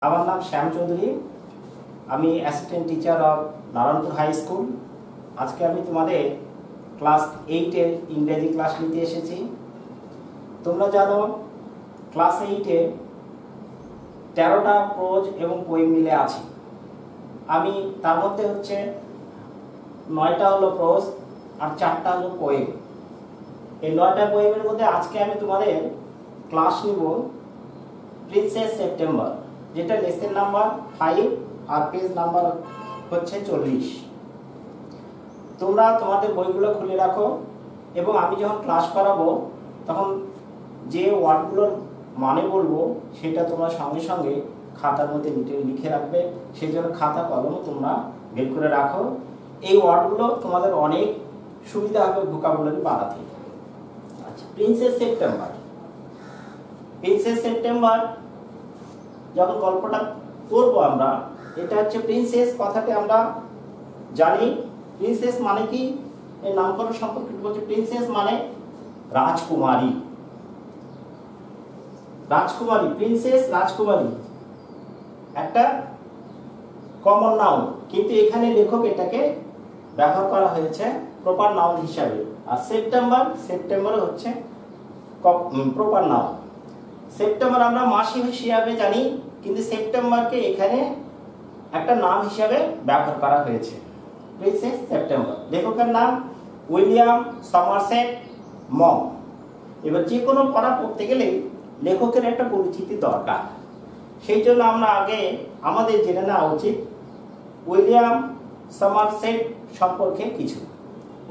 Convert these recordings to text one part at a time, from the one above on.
আমার নাম শ্যাম চৌধুরী। আমি assistant teacher of Narayanpur high school. আজকে আমি তোমাদের ক্লাস 8-এর ইংরেজি ক্লাস নিতে এসেছি। তোমরা জানো ক্লাস 8-এ 13টা প্রোজ এবং পোয়েম মিলে আছে। আমি তার মধ্যে হচ্ছে 9টা হলো প্রোজ আর 4টা হলো পোয়েম। এই 9টা পোয়েমের মধ্যে আজকে আমি তোমাদের ক্লাস নিব প্রিন্সেস সেপ্টেম্বর, যেটা লেসন নাম্বার 5 আর পেজ নাম্বার হচ্ছে 40। তোমরা তোমাদের বইগুলো খুলে রাখো এবং আমি যখন ক্লাস করাবো তখন যে ওয়ার্ডগুলোর মানে বলবো সেটা তোমরা সঙ্গে সঙ্গে খাতার মধ্যে লিখে রাখবে। সেই জন্য খাতা কলম তোমরা বের করে রাখো। এই ওয়ার্ডগুলো তোমাদের অনেক সুবিধা হবে ভোকাবুলারি বাড়াতে। আচ্ছা, প্রিন্সেস সেপ্টেম্বর। প্রিন্সেস সেপ্টেম্বর যখন গল্পটা করবো আমরা, এটা হচ্ছে প্রিন্সেস কথাটা আমরা জানি। প্রিন্সেস মানে কি, এই নামকরণ সম্পর্কে বলছে। প্রিন্সেস মানে রাজকুমারী। রাজকুমারী, প্রিন্সেস রাজকুমারী একটা কমন নাউন, কিন্তু এখানে লেখক এটাকে ব্যবহার করা হয়েছে প্রপার নাউন হিসাবে। আর সেপ্টেম্বর হচ্ছে প্রপার নাউন। সেপ্টেম্বর আমরা মাস হিসাবে জানি, কিন্তু সেপ্টেম্বরকে এখানে একটা নাম হিসাবে ব্যবহার করা হয়েছে। Princess September. লেখকের নাম উইলিয়াম সমারসেট মম। এবার যে কোনো পড়া পড়তে গেলে লেখকের একটা পরিচিতি দরকার। সেই জন্য আমরা আগে আমাদের জেনে নেওয়া উচিত উইলিয়াম সমারসেট সম্পর্কে কিছু।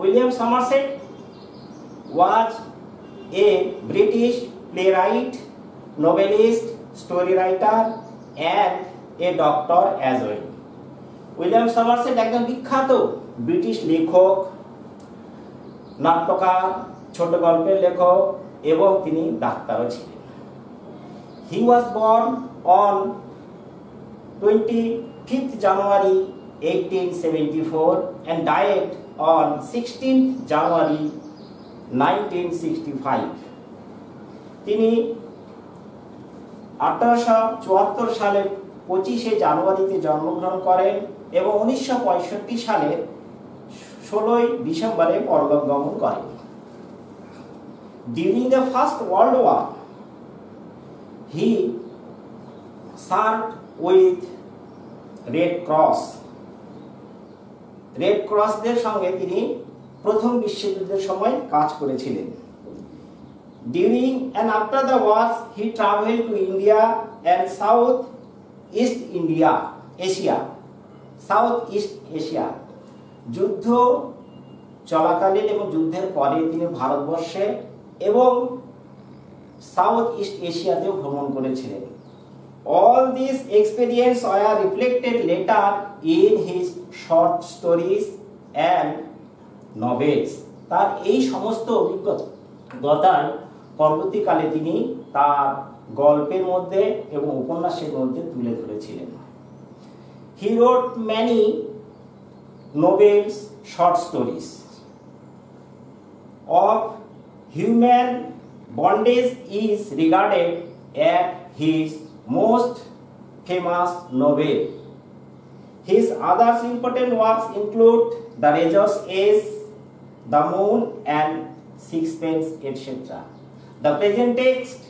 William Somerset was A British playwright, novelist, story writer and a doctor as well. William Somerset একজন বিখ্যাত ব্রিটিশ লেখক, নাট্যকার, ছোট গল্পের লেখক এবং তিনি ডাক্তারও ছিলেন। He was born on 25th January 1874 and died on 16th January 1965. তিনি 1874 সালের 25শে জানুয়ারিতে জন্মগ্রহণ করেন এবং 1965 সালের 16ই ডিসেম্বরে পরলোক গমন করেন। During the First World War, he served with Red Cross. Red ক্রসদের সঙ্গে তিনি প্রথম বিশ্বযুদ্ধের সময় কাজ করেছিলেন। During and after the war, he traveled to India and Southeast Asia. যুদ্ধ চলাকালীন এবং যুদ্ধের পরে তিনি ভারতবর্ষে এবং সাউথ ইস্ট এশিয়াতেও ভ্রমণ করেছিলেন। All these experiences are reflected later in his short stories and novels. তার এই সমস্ত অভিজ্ঞতার পরবর্তীকালে তিনি তার গল্পের মধ্যে এবং উপন্যাসের মধ্যে তুলে ধরেছিলেন। He wrote many novels, short stories. Of Human Bondage is regarded as his most famous novel. His other important works include The Razor's Edge, The Moon and Sixpence, etc. The present text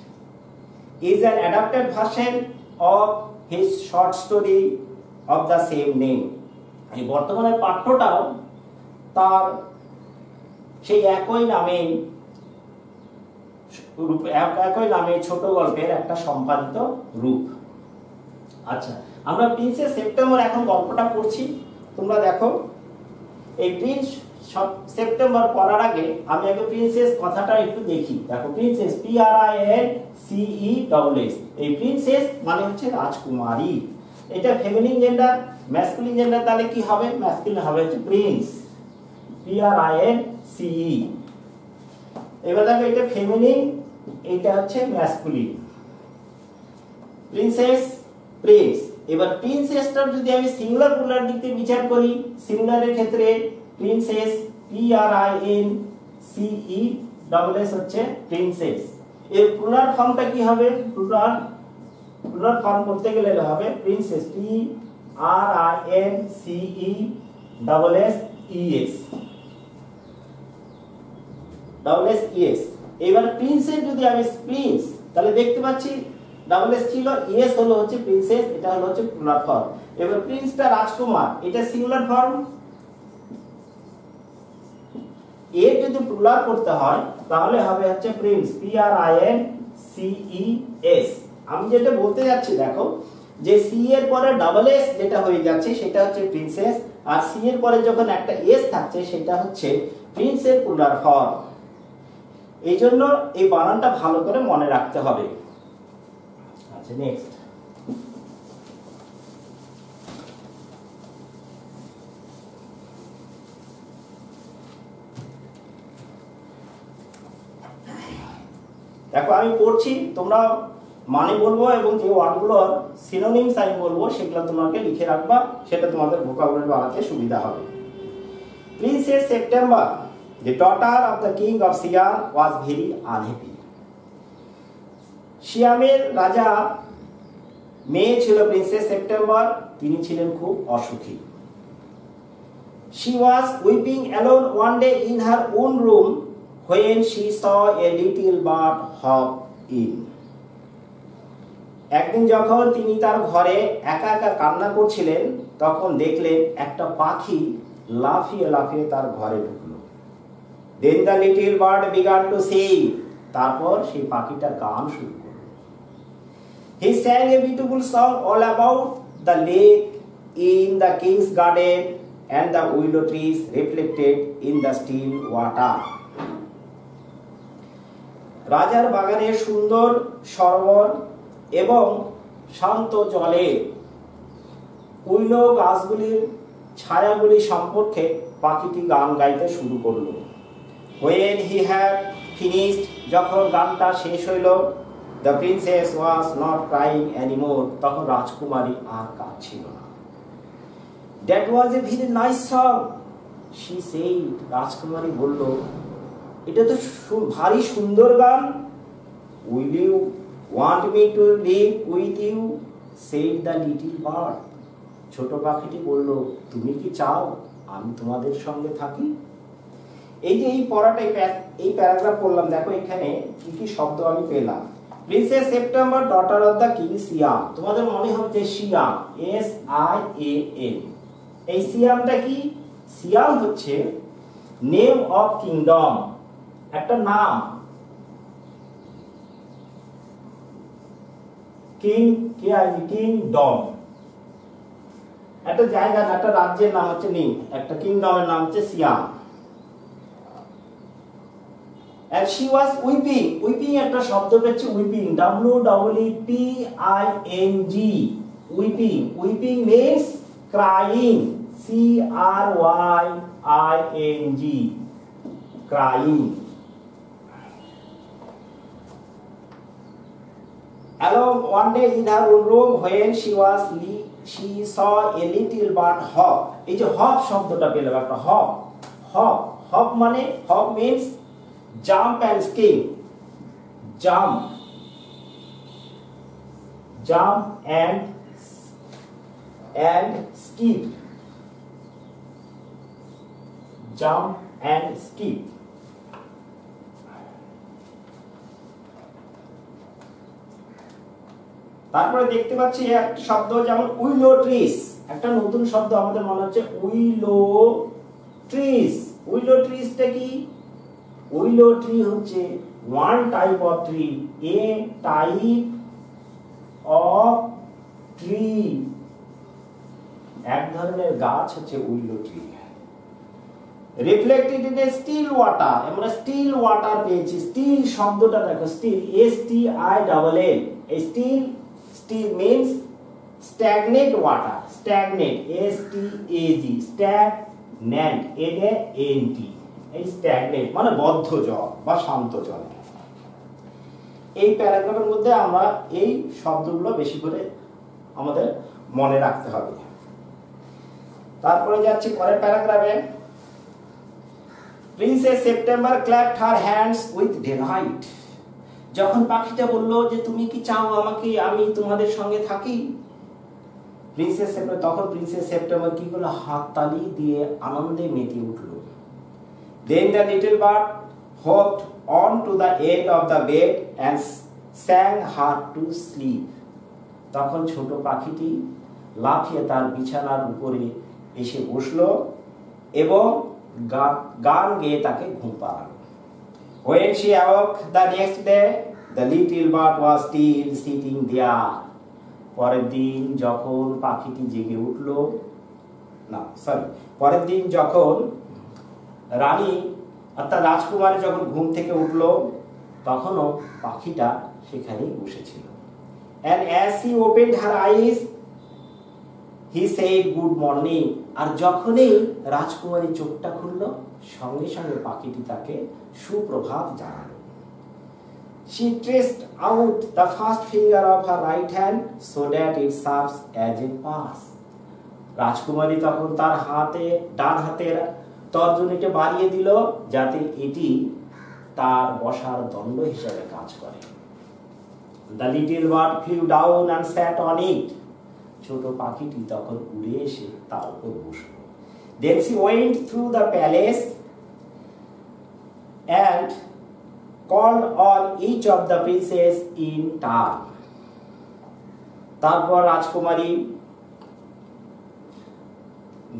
is an adapted version of his short story of the same name. এই বর্তমানের পাঠ্যটাও তার সেই একই নামে ছোট গল্পের একটা সম্পাদিত রূপ। আচ্ছা, আমরা প্রিন্সেস সেপ্টেম্বর এখন গল্পটা পড়ছি। তোমরা দেখো, এই প্রিন্স সেপ্টেম্বর পড়ার আগে আমি আগে প্রিন্সেস কথাটা একটু দেখি। দেখো, প্রিন্সেস PRINCESS। এই প্রিন্সেস মানে হচ্ছে রাজকুমারী। এটা ফেমিনিন জেন্ডার, ম্যাসকুলিন জেন্ডার তাহলে কি হবে? ম্যাসকুলিন হবে হচ্ছে প্রিন্স, PRINCE। এবার দেখো, এটা ফেমিনিন, এটা হচ্ছে ম্যাসকুলিন। Princess, Prince. এবার প্রিন্সেসটার যদি আমি সিঙ্গুলার প্লুরাল দিক থেকে বিচার করি, সিঙ্গুলারের ক্ষেত্রে প্রিন্সেস PRINCESS হচ্ছে প্রিন্সেস। এর প্লুরাল ফর্মটা কি হবে? প্লুরাল প্লুরাল ফর্ম করতে গেলে হবে প্রিন্সেস, PRINCESS। এবার প্রিন্সেস যদি আমি প্রিন্স, তাহলে দেখতে পাচ্ছি ডাবল এস ছিল, ইএস হলো হচ্ছে প্রিন্সেস, এটা হলো হচ্ছে প্লুরাল ফর্ম। এবার প্রিন্সটা রাজকুমার, এটা সিঙ্গুলার ফর্ম। এ যদি প্লুরাল করতে হয় তাহলে হবে হচ্ছে প্রিন্স, PRINCES। আমি যেটা বলতে যাচ্ছি দেখো, যে সি এর পরে ডাবল এস যেটা হয়ে যাচ্ছে সেটা হচ্ছে প্রিন্সেস, আর সি এর পরে যখন একটা এস থাকছে সেটা হচ্ছে প্রিন্সের প্লুরাল ফর্ম। এই জন্য এই বানানটা ভালো করে মনে রাখতে হবে। আচ্ছা, নেক্সট। দেখো আমি পড়ছি, তোমরা মানে বলবো এবং যে ওয়ার্ডগুলোর সিনোনিমস আমি বলবো সেগুলো তোমাকে লিখে রাখবা, সেটা তোমাদের ভোকাবুলারি বানাতে সুবিধা হবে। Princess September, the daughter of the king of Siam, was very unhappy. সিয়ামের রাজা মেয়ে ছিল প্রিন্সেস সেপ্টেম্বর, তিনি ছিলেন খুব অসুখী। She was weeping alone one day in her own room when she saw a little bird hop in. একদিন যখন তিনি তার ঘরে একা একা কান্না করছিলেন, তখন দেখলেন একটা পাখি লাফিয়ে লাফিয়ে তার ঘরে ঢুকলো। Then the little bird began to sing. তারপর সেই পাখিটা গান শুরু করলো। He sang a beautiful song all about the lake in the king's garden and the willow trees reflected in the still water. রাজার বাগানে সুন্দর সরোবর এবং শান্ত জলে উইলো গাছগুলির ছায়াগুলি সম্পর্কে পাখিটি গান গাইতে শুরু করলো। When he had finished, যখন গানটা শেষ হইল, the princess was not crying anymore, তখন রাজকুমারী আর কাঁদছিল না। That was a very nice song, she said. রাজকুমারী বলল, এটা তো ভারী সুন্দর গান। Will you want me to live with you, said the little bird. ছোট পাখিটি বলল, তুমি কি চাও আমি তোমাদের সঙ্গে থাকি? এই যে এই পড়াটাই এই প্যারাগ্রাফ পড়লাম, দেখো এখানে কি কি শব্দ আমি পেলাম। Princess September, daughter of the king Siam. তোমাদের মনে হবে যে সিয়াম, SIAM। এই সিয়ামটা কি? সিয়াম হচ্ছে নেম অফ কিংডম, একটা নাম। কিংডম একটা জায়গা, একটা রাজ্যের নাম হচ্ছে নিম, একটা কিংডমের নাম হচ্ছে সিয়াম। And she was weeping. Weeping একটা শব্দ হচ্ছে weeping, WEEPING, weeping. Weeping means crying, CRYING, crying. Alone one day in her room when she saw a little bird hop. এই যে hop শব্দটা পেলাম, একটা hop মানে hop means jump and skip, jump and skip, jump and skip. তারপরে দেখতে পাচ্ছি এক শব্দ যেমন উইলো ট্রিস, একটা নতুন শব্দ আমাদের মনে হচ্ছে উইলো ট্রিস। উইলো ট্রিসটা কি? উইলো ট্রি হচ্ছে one type of tree, a type of tree, এক ধরনের গাছ হচ্ছে willow tree. Reflected in a still water, আমরা স্টিল ওয়াটার পেয়েছি। স্টিল শব্দটা দেখো, স্টিল STILL, এই still means stagnant water, stagnant, STAG, stagnant, NANT, এই stagnant মানে বদ্ধ জল বা শান্ত জল। এই প্যারাগ্রাফের মধ্যে আমরা এই শব্দগুলো বেশি করে আমাদের মনে রাখতে হবে। তারপরে যাচ্ছি পরের প্যারাগ্রাফে। Princess September clapped her hands with delight. যখন পাখিটা বলল যে তুমি কি চাও আমাকে আমি তোমাদের সঙ্গে থাকি, প্রিন্সেস সেপ্টেম্বর, তখন প্রিন্সেস সেপ্টেম্বর কি করলো, হাততালি দিয়ে আনন্দে মেতে উঠল। Then the little bird hopped on to the end of the bed and sang her to sleep. তখন ছোট পাখিটি লাফিয়ে তার বিছানার উপরে এসে বসলো এবং গান গেয়ে তাকে ঘুম পাড়ালো। When she awoke the next day, the little bird was still sitting there. পরের দিন যখন পাখিটি জেগে উঠলো, পরের দিন যখন রানী অর্থাৎ রাজকুমারী যখন ঘুম থেকে উঠলো, তখনও পাখিটা সেখানেই বসেছিল। And as she opened her eyes, he said good morning. আর যখনই রাজকুমারী চোখটা খুললো, সঙ্গে সঙ্গে পাখিটি তাকে সুপ্রভাত জানালো। She stretched out the first finger of her right hand so that it serves as a pass. রাজকুমারী তখন তার ডান হাতের তর্জনীটা বাড়িয়ে দিল যাতে এটি তার বসার দণ্ড হিসেবে কাজ করে। The little bird flew down and sat on it. ছোট পাখিটি তখন উড়ে এসে তার উপর বসলো। Then she went through the palace and called on each of the princes in turn. তারপর রাজকুমারী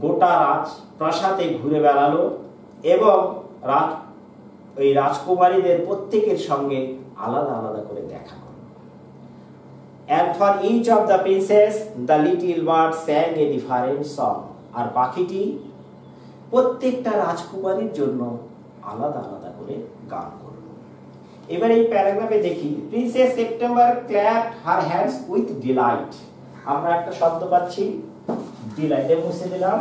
গোটা প্রাসাদে ঘুরে বেড়ালো এবং ওই রাজকুমারীদের প্রত্যেকের সঙ্গে আলাদা আলাদা করে দেখা করলো। And for each of the princes, the little bird sang a different song. আর পাখিটি প্রত্যেকটা রাজকুমারীর জন্য আলাদা আলাদা করে গান করলো। এবার এই প্যারাগ্রাফে দেখি, princess September clapped her hands with delight. আমরা একটা শব্দ পাচ্ছি, ডিলাইটে মুছে দিলাম।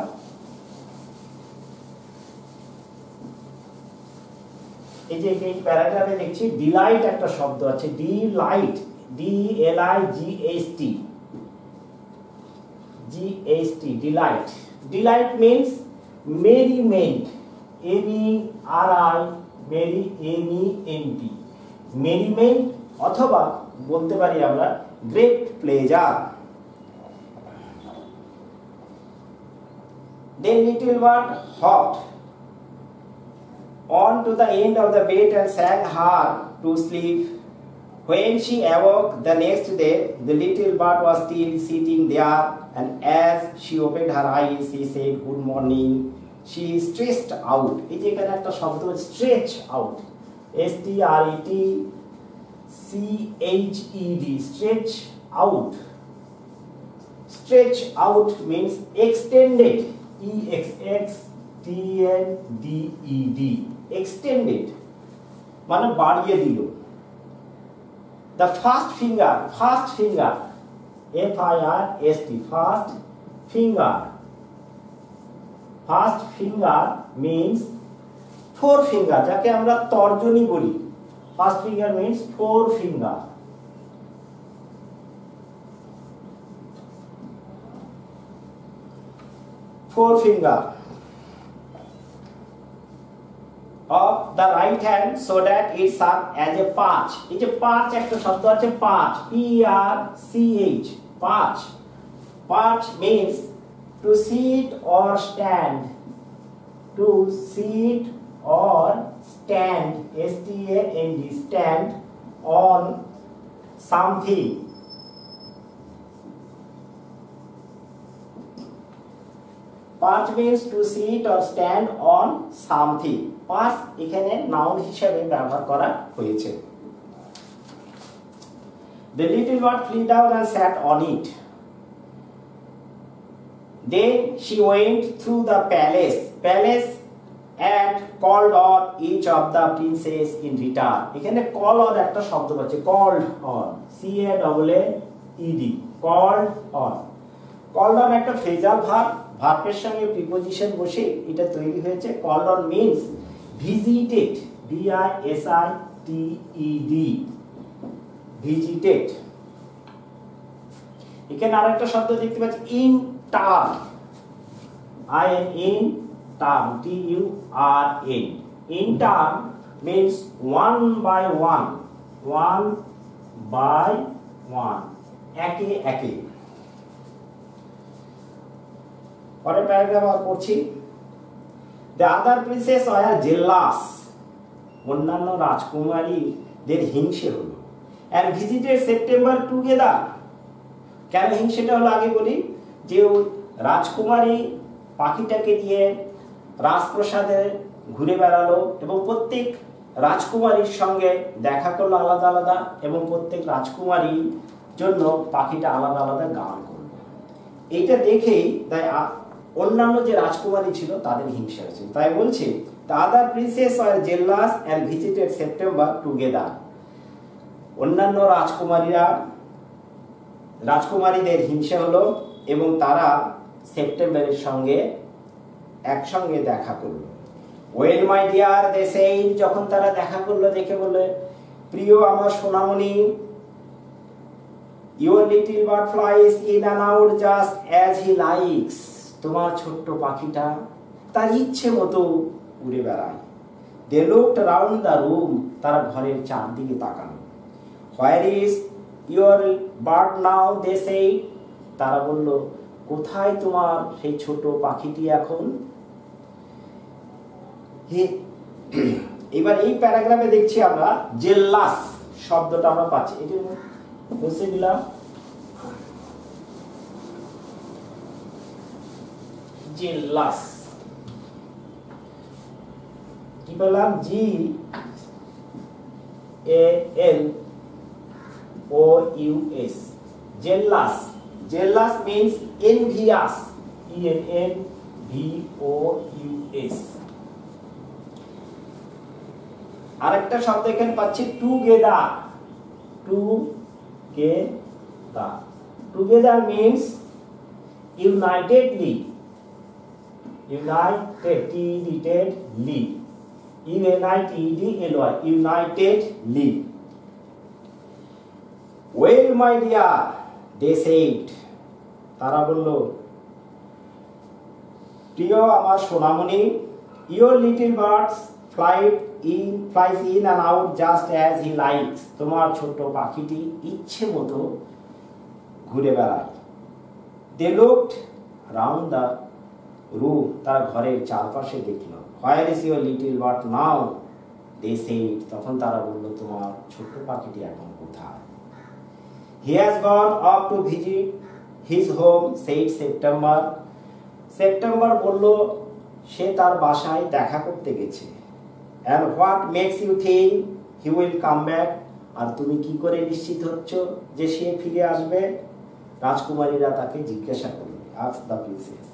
এই যে এই প্যারাগ্রাফে দেখছি ডিলাইট একটা শব্দ আছে, Deloitte, DLIGHT, delight. Delight means merriment, MERRIMENT, merriment অথবা বলতে পারি আমরা great pleasure. Then little bird hopped on to the end of the bed and sang her to sleep. When she awoke the next day, the little bird was still sitting there, and as she opened her eyes, she said, "Good morning." She stretched out. এই যে এখানে একটা শব্দ stretch out, STRETCHED, stretch out. Stretch out means extended, EXTENDED, extended মানে বাড়িয়ে দিল। The first finger, FIRST, first finger means forefinger, যাকে আমরা তর্জনী বলি। First finger means forefinger. Forefinger of the right hand so that it serves as a perch. এই যে perch একটা শব্দ আছে, perch, PERCH, perch. Perch means to sit or stand, to sit or stand, STAND, stand on something. Perch means to sit or stand on something. Perch এখানে noun হিসেবে ব্যবহার করা হয়েছে। The little bird flew down and sat on it. Then she went through the palace and called on each of the princes in return. এখানে call on একটা শব্দ আছে, called on, CALLED, called on. Called on একটা phrasal verb, ভার্বের সঙ্গে preposition বসে এটা তৈরি হয়েছে। Called on means visited, VISITED, visited. এখানে আরেকটা শব্দ দেখতে পাচ্ছি, in turn, in turn, TURN. In turn means one by one, one by one, একে একে। পরের প্যারাগ্রাফ আর পড়ছি। The other princess were jealous, অন্যান্য রাজকুমারীদের হিংসে হলো, and visited September together। কেন হিংসেটা হলো আগে বলি, যে রাজকুমারী পাখিটাকে দিয়ে রাজপ্রাসাদে ঘুরে বেড়ালো এবং প্রত্যেক রাজকুমারীর সঙ্গে দেখা করলো আলাদা আলাদা, এবং প্রত্যেক রাজকুমারীর জন্য পাখিটা আলাদা আলাদা গান করলো। এইটা দেখেই তাই অন্যান্য যে রাজকুমারী ছিল তাদের হিংসা হয়েছে। তাই বলছে the other princess were jealous and visited September together। অন্যান্য রাজকুমারীদের হিংসা হলো এবং তারা সেপ্টেম্বরের সঙ্গে একসঙ্গে দেখা করলো। When my dear they said, যখন তারা দেখা করলো দেখে বললে, প্রিয় আমার সোনামণি, your little bird flies in and out just as he likes। তোমার ছোট্ট পাখিটা তার ইচ্ছে মতো উড়ে বেড়ায়। They looked around the room, তারা ঘরের চারদিকে তাকালো। Where is your bird now, they say। তারা বলল, কোথায় তোমার সেই ছোট পাখিটি এখন? এবার এই প্যারাগ্রাফে দেখছি আমরা জেলাস শব্দটা আমরা পাচ্ছি, এটি মুছে দিলাম। জেলাস কি বললাম, JALOUS, jealous। jealous means envious, ENVOUS। আরেকটা শব্দ এখানে পাচ্ছি together. Together, together means unitedly, unitedly, UNITEDLY, unitedly. Well my dear, they said, তারা বলল, প্রিয় আমার সোনামণি, your little birds flies in and out just as he likes। তোমার ছোট্ট পাখিটি ইচ্ছে মতো ঘুরে বেড়ায়। They looked around the room, তারা ঘরের চারপাশে দেখলো। Where is your little bird now, they said। তখন তারা বলল, তোমার ছোট্ট পাখিটি এখন কোথায়? He has gone up to visit his home, said September। September বলল, সে তার বাসায় দেখা করতে গেছে। And what makes you think he will come back? আর তুমি কি করে নিশ্চিত হচ্ছ যে সে ফিরে আসবে? রাজকুমারীরা তাকে জিজ্ঞাসা করল, asked the princess।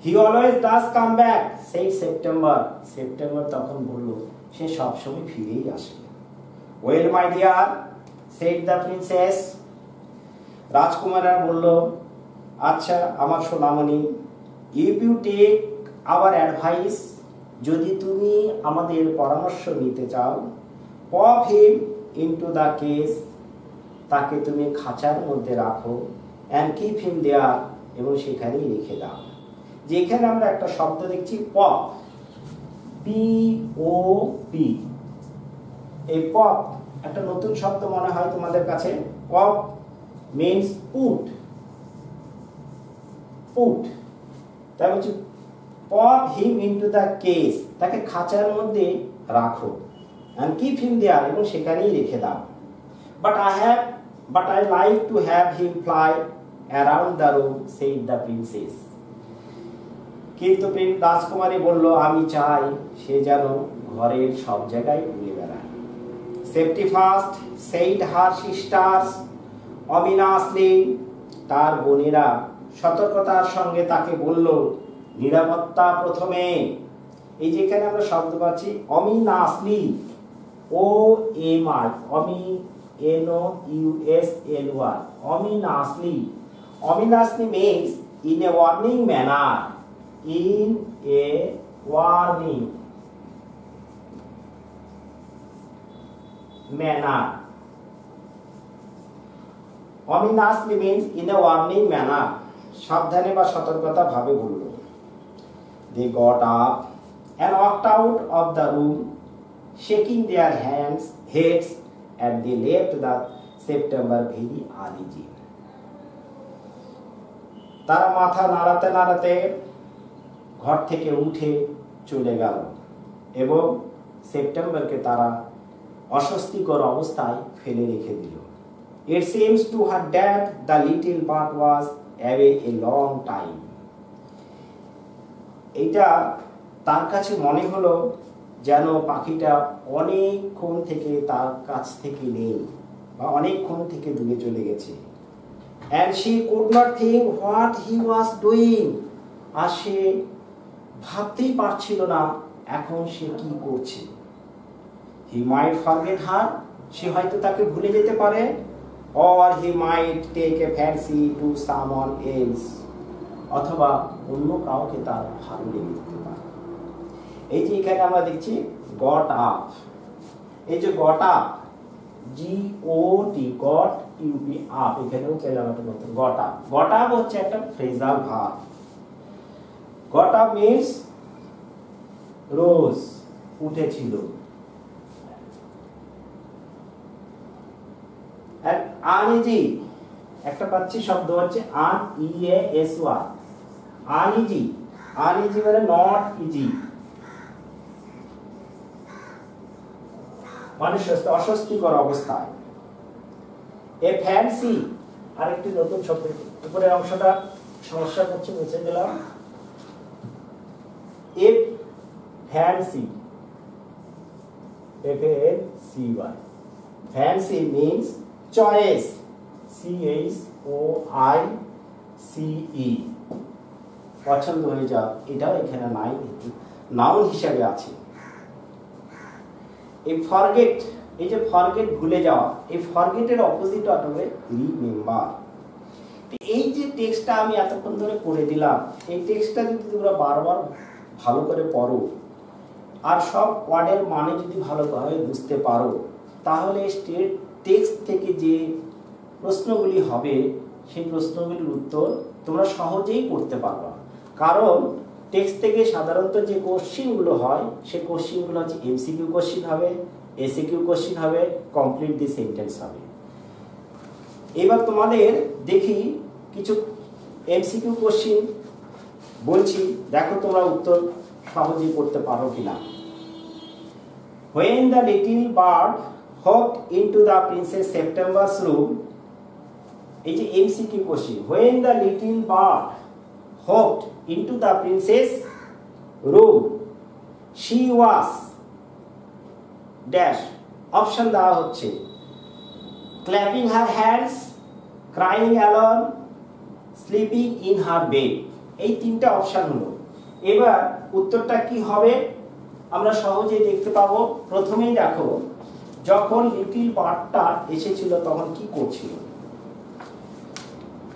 He always does come back, said September। September তখন বলল, সে সবসময় ফিরেই আসে। Well my dear, said the princess। রাজকুমাররা বলল, আচ্ছা আমার সোনামণি, if you take our advice, যদি তুমি আমাদের পরামর্শ নিতে চাও, pop him into the cage, তাকে তুমি খাঁচার মধ্যে রাখো, and keep him there, এবং সেখানেই রেখে দাও। যেখানে আমরা একটা শব্দ দেখছি পপ, POP। এই পপ একটা নতুন শব্দ মনে হয় তোমাদের কাছে। পপ means put, তাই বলছি pop him into the cage, তাকে খাঁচার মধ্যে রাখো, and keep him there, এবং সেখানেই রেখে দাও। But I like to have him fly around the room, said the princess। কিন্তু রাজকুমারী বলল, আমি চাই সে যেন ঘরের সব জায়গায় উড়ে বেড়ায়। Safety first, said her sisters ominously। তার বোনেরা সতর্কতার সঙ্গে তাকে বলল, নিরাপত্তা প্রথমে। এই যেখানে আমরা শব্দ পাচ্ছি ominously, OMI, NOUSLY, ominously। Ominously means in a warning manner, in a warning manner। ominously means in a warning manner, সাবধানে বা সতর্কতা ভাবে বলল। They got up and walked out of the room, shaking their heads and they left the September very uneasy. তারা মাথা নাড়াতে নাড়াতে ঘর থেকে উঠে চলে গেল এবং সেপ্টেম্বরকে তারা অস্বস্তিকর অবস্থায় ফেলে রেখে দিল। It seems to her that the little bird was away a long time. এটা তার কাছে মনে হলো যেন পাখিটা অনেকক্ষণ থেকে তার কাছ থেকে নেই বা অনেকক্ষণ থেকে দূরে চলে গেছে। And she could not think what he was doing. আর সে ভাবতেই পারছিল না এখন সে কি করছে। He might forget her. সে হয়তো তাকে ভুলে যেতে পারে। Or he might take a fancy to someone else. অথবা অন্য কাউকে তার ভালো লেগে যেতে পারে। এই যে এখানে আমরা দেখছি got up। এই যে got up, G-O-T, got U-P, up, এখানেও পেলাম একটা নতুন got up। got up হচ্ছে একটা phrasal verb। got up means rose, উঠেছিল। and uneasy একটা পাচ্ছি শব্দ হচ্ছে uneasy, uneasy, uneasy মানে not easy, মানে অস্বস্তিকর অবস্থায়। এ ফ্যান্সি আরেকটি নতুন শব্দ, উপরের অংশটা সমস্যা করছে মুছে দিলাম। A fancy, F-A-N-C-Y, fancy means choice, C-H-O-I-C-E, পছন্দ হয়ে যাও। এটাও এখানে নাই, নাউন হিসেবে আছে। এই ফরগেট, এই যে ফরগেট ভুলে যাওয়া, এই ফরগেটের অপোজিট হবে রিমেম্বার। এই যে টেক্সটটা আমি এতক্ষণ ধরে পড়ে দিলাম, এই টেক্সটটা যদি তোমরা বারবার ভালো করে পড়ো আর সব ওয়ার্ডের মানে যদি ভালোভাবে বুঝতে পারো, তাহলে টেক্সট থেকে যে প্রশ্নগুলি হবে সেই প্রশ্নগুলির উত্তর তোমরা সহজেই করতে পারবা। কারণ টেক্সট থেকে সাধারণত যে কোশ্চিনগুলো হয় সেই কোশ্চিনগুলো হচ্ছে এমসিকিউ কোশ্চিন হবে, এসিকিউ কোশ্চিন হবে, কমপ্লিট দি সেন্টেন্স হবে। এবার তোমাদের দেখি কিছু এমসিকিউ কোশ্চিন বলছি, দেখো তোমরা উত্তর সহজেই করতে পারো কিনা। When the little bird hopped into the Princess September's room, এই যে MCQ question, when the little bird hopped into the princess room, she was dash, option দেওয়া হচ্ছে clapping her hands, crying alone, sleeping in her bed। এই তিনটা option হলো। এবার উত্তরটা কি হবে আমরা সহজেই দেখতে পাবো। প্রথমেই দেখো, যখন লিটল বার্ডটা এসেছিল তখন কি করছিল।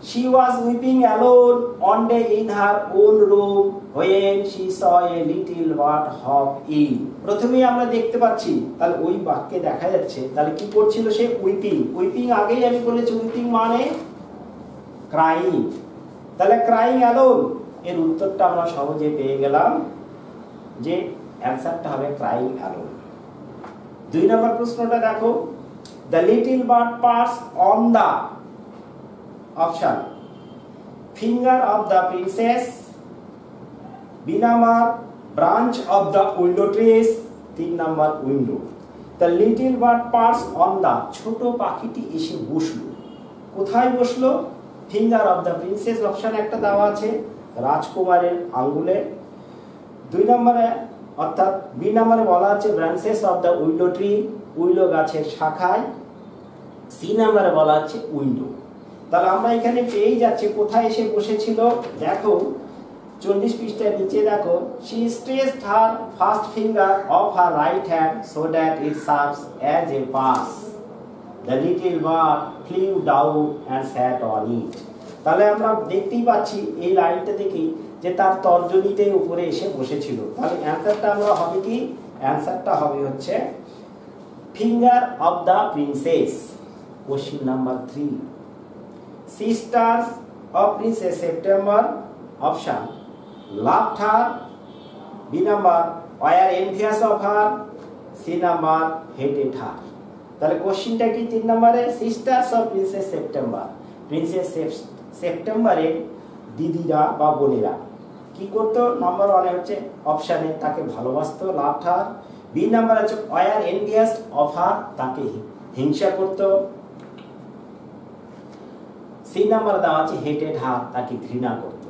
She was weeping alone one day in her own room when she saw a little bird hop in। প্রথমেই আমরা দেখতে পাচ্ছি, তাহলে ওই বাক্যে দেখা যাচ্ছে তাহলে কি করছিল সে, উইপিং। উইপিং আগেই আমি বলেছি, উইপিং মানে ক্রাইং। তাহলে ক্রাইং অ্যালোন এর উত্তরটা আমরা সহজে পেয়ে গেলাম যে অ্যানসারটা হবে ক্রাইং অ্যালোন। 2 নম্বর প্রশ্নটা দেখো, the little bird perched on the option finger of the princess, B number branch of the window trees, 3 number window. The little bird perched on the, ছোট পাখিটি এসে বসলো। কোথায় বসলো? Finger of the princess option একটা দেওয়া আছে, রাজকুমারের আঙ্গুলে। 2 নম্বরে অর্থাৎ বি নম্বরে বলা আছে branches of the window tree, উইলো গাছের শাখায়। সি নম্বরে বলা আছে উইন্ডো। তাহলে আমরা এখানে পেয়ে যাচ্ছি কোথায় এসে বসেছিল। দেখো 40 পৃষ্ঠার নিচে দেখো, she stretched her first finger of her right hand so that it serves as a pass. The little bird flew down and sat on it. তাহলে আমরা দেখতেই পাচ্ছি এই লাইনটা দেখি যে তার তর্জনীতে উপরে এসে বসেছিল। তাহলে অ্যানসারটা আমরা হবে কি, অ্যানসারটা হবে হচ্ছে finger of the princess. Question number 3, sisters of princess September option loved her, B number were envious of her, C number hated her. তাহলে কোশ্চেনটা কি 3 নম্বরে, sisters of princess September, princess সেপ্টেম্বরের দিদিরা বা বোনেরা কি করতো? নাম্বার 1 হচ্ছে অপশনে তাকে ভালোবাসতো, লাভড হার। বি নাম্বার হচ্ছে ওয়ার এনভিয়াস অফ হার, তাকে হিংসা করতো। সি নাম্বার দেওয়া আছে হেটেড হার, তাকে ঘৃণা করতো।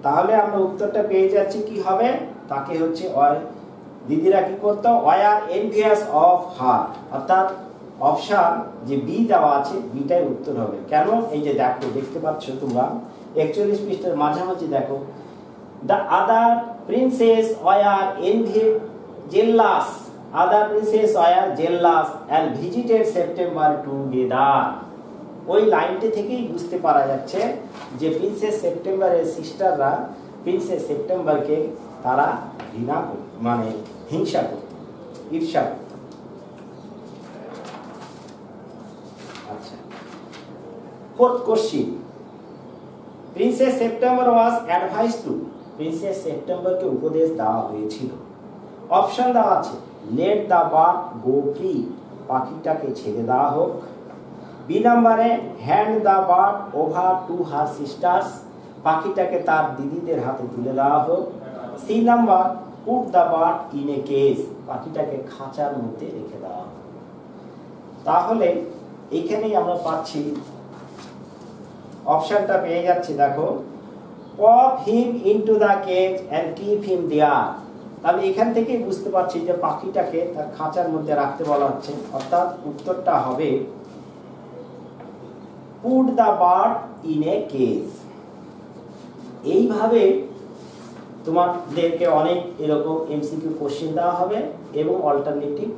তাহলে আমরা উত্তরটা পেয়ে যাচ্ছি কি হবে, তাকে হচ্ছে দিদিরা কি করতো? ওয়ার এনভিয়াস অফ হার, অর্থাৎ অপশন যে বি দেওয়া আছে বিটাই উত্তর হবে। কেন? এই যে দেখো, দেখতে পাচ্ছ তোমরা 41 পৃষ্ঠার মাঝামাঝি দেখো, the other princess were jealous, other princess were jealous and visited September together। ওই লাইনটি থেকেই বুঝতে পারা যাচ্ছে যে প্রিন্সেস সেপ্টেম্বরের সিস্টাররা প্রিন্সেস সেপ্টেম্বরকে তারা ঘৃণা করত, মানে হিংসা করত, ঈর্ষা করত। আচ্ছা, fourth question, princess September was advice to, princess সেপ্টেম্বরকে উপদেশ দেওয়া হয়েছিল। অপশন দেওয়া আছে let the bird go free, পাখিটাকে ছেড়ে দেওয়া হোক। বি নাম্বারে hand the bird over to her sisters, পাখিটাকে তার দিদিদের হাতে তুলে দেওয়া হোক। C number put the bird in a cage, পাখিটাকে খাঁচার মধ্যে রেখে দেওয়া হোক। তাহলে এখানেই আমরা পাচ্ছি অপশনটা পেয়ে যাচ্ছি, দেখো pop him into the cage and keep him there. তাহলে এখান থেকেই বুঝতে পারছি যে পাখিটাকে তার খাঁচার মধ্যে রাখতে বলা হচ্ছে, অর্থাৎ উত্তরটা হবে put the bird in a cage. এইভাবে তোমাদেরকে অনেক এরকম এমসিকিউ কোশ্চেন দেওয়া হবে এবং অল্টারনেটিভ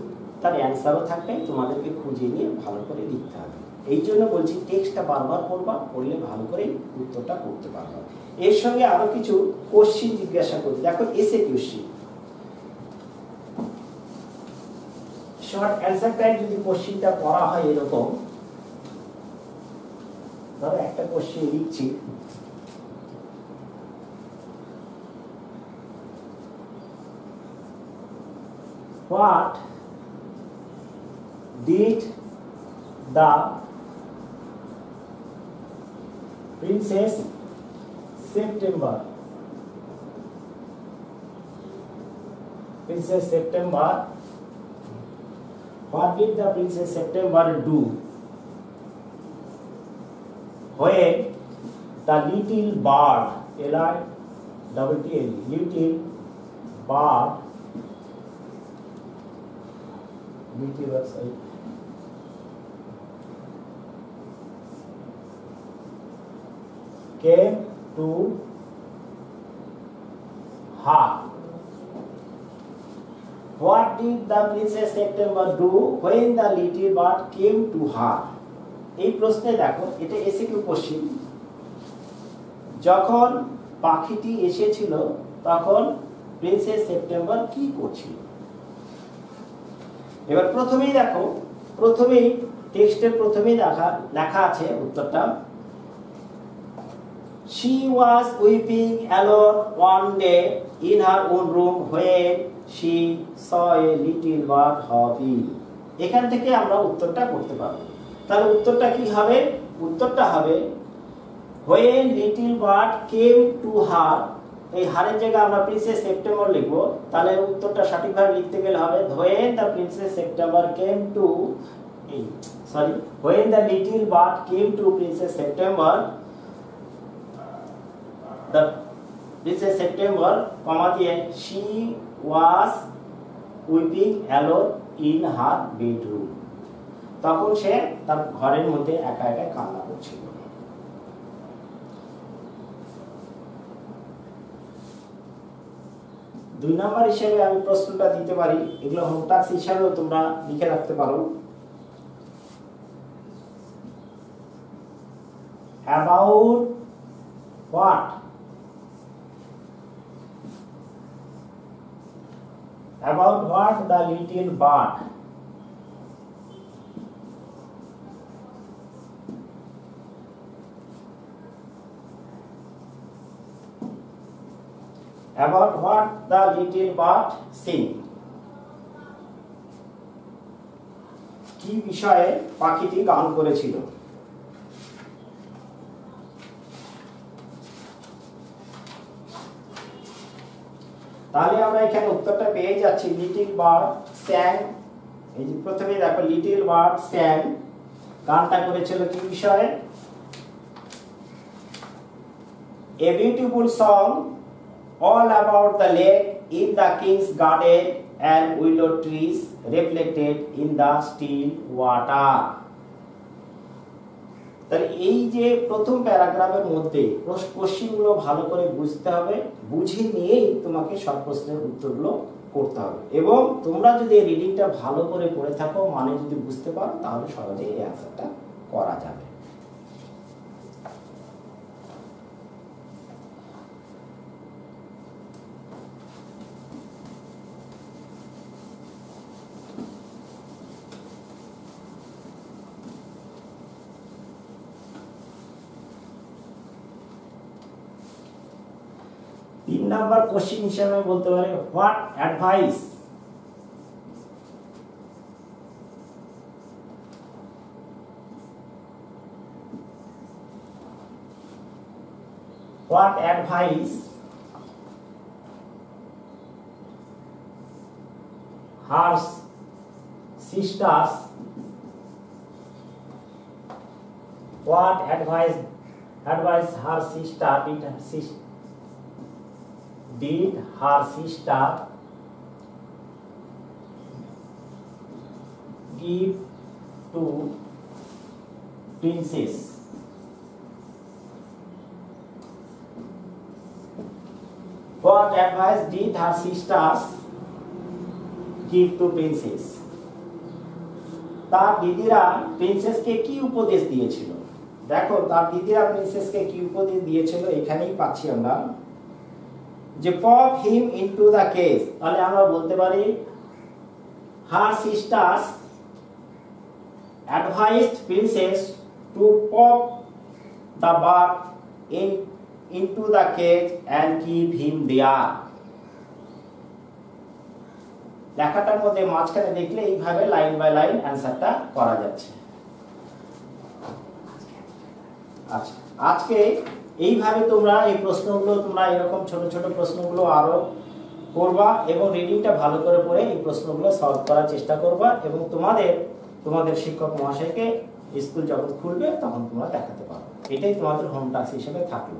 তার অ্যান্সারও থাকবে, তোমাদেরকে খুঁজে নিয়ে ভালো করে লিখতে হবে। এই জন্য বলছি টেক্সটটা বারবার পড়বা, পড়লে ভালো করে উত্তরটা করতে পারবা। এর সঙ্গে আরো কিছু কোশ্চেন জিজ্ঞাসা করি, দেখো এসে কোশ্চেন, শর্ট অ্যান্সার টাইপ যদি কোশ্চেনটা পড়া হয় এরকম, ধরো একটা কোশ্চেন লিখছি, what did the princess September what did the princess September do when the little bird, little bird came to her? What did the princess September do when the little bird came to her? এই প্রশ্নে দেখো, এটা SCQ question. যখন পাখিটি এসেছিল তখন princess September কি করছিল? এবার প্রথমেই দেখো, প্রথমেই টেক্সটের প্রথমেই লেখা আছে উত্তরটা, she was weeping alone one day in her own room when she saw a little bird hopping। এখান থেকে আমরা উত্তরটা করতে পারবো। তাহলে উত্তরটা কি হবে? উত্তরটা হবে when little bird came to her, এই হারের জায়গায় আমরা প্রিন্সেস সেপ্টেম্বর লিখব। তাহলে উত্তরটা সঠিকভাবে লিখতে গেলে হবে when the princess September came to when the little bird came to Princess September, the Princess September, she was weeping alone in her bedroom। তখন সে তার ঘরের মধ্যে একা একা কান্না করছিল। দুই নাম্বার হিসেবে আমি প্রশ্নটা দিতে পারি, এগুলো হোমটাস্ক হিসাবেও তোমরা লিখে রাখতে পারো। About what? About what the little bird about what the little bird sing? কি বিষয়ে পাখিটি গান করেছিল? তাহলে আমরা এখানে উত্তরটা পেয়ে যাচ্ছি, লিটল বার্ড স্যাং। এই যে প্রথমে দেখো, লিটল বার্ড স্যাং গানটা করেছিল কি বিষয়ে? A beautiful song all about the lake in the king's garden and willow trees reflected in the still water. তাহলে এই যে প্রথম প্যারাগ্রাফের মধ্যে কোশ্চেনগুলো ভালো করে বুঝতে হবে, বুঝে নিয়েই তোমাকে সব প্রশ্নের উত্তরগুলো করতে হবে। এবং তোমরা যদি এই রিডিংটা ভালো করে পড়ে থাকো, মানে যদি বুঝতে পারো, তাহলে সহজে এই অ্যান্সারটা করা যাবে। তিন নাম্বার কোশ্চেন হিসেবে বলতে পারে, what advice her sisters what advice her sister did her sister give to princess? What advice did her sisters give to princess? তার দিদিরা প্রিন্সেসকে কি উপদেশ দিয়েছিল? দেখো, তার দিদিরা প্রিন্সেসকে কি উপদেশ দিয়েছিল এখানেই পাচ্ছি আমরা, যে pop him into the cage। তাহলে আমরা বলতে পারি, her sisters advised princess to pop the bird into the cage and keep him there। লেখাটার মধ্যে মাঝখানে দেখলে এইভাবে লাইন বাই লাইন অ্যান্সারটা করা যাচ্ছে। আচ্ছা, আজকে এইভাবে তোমরা এই প্রশ্নগুলো, তোমরা এরকম ছোট ছোট প্রশ্নগুলো আরো করবা এবং রিডিংটা ভালো করে পড়ে এই প্রশ্নগুলো সলভ করার চেষ্টা করবা, এবং তোমাদের শিক্ষক মহাশয়কে স্কুল যখন খুলবে তখন তোমরা দেখাতে পারো। এটাই তোমাদের হোম টাস্ক হিসেবে থাকলো।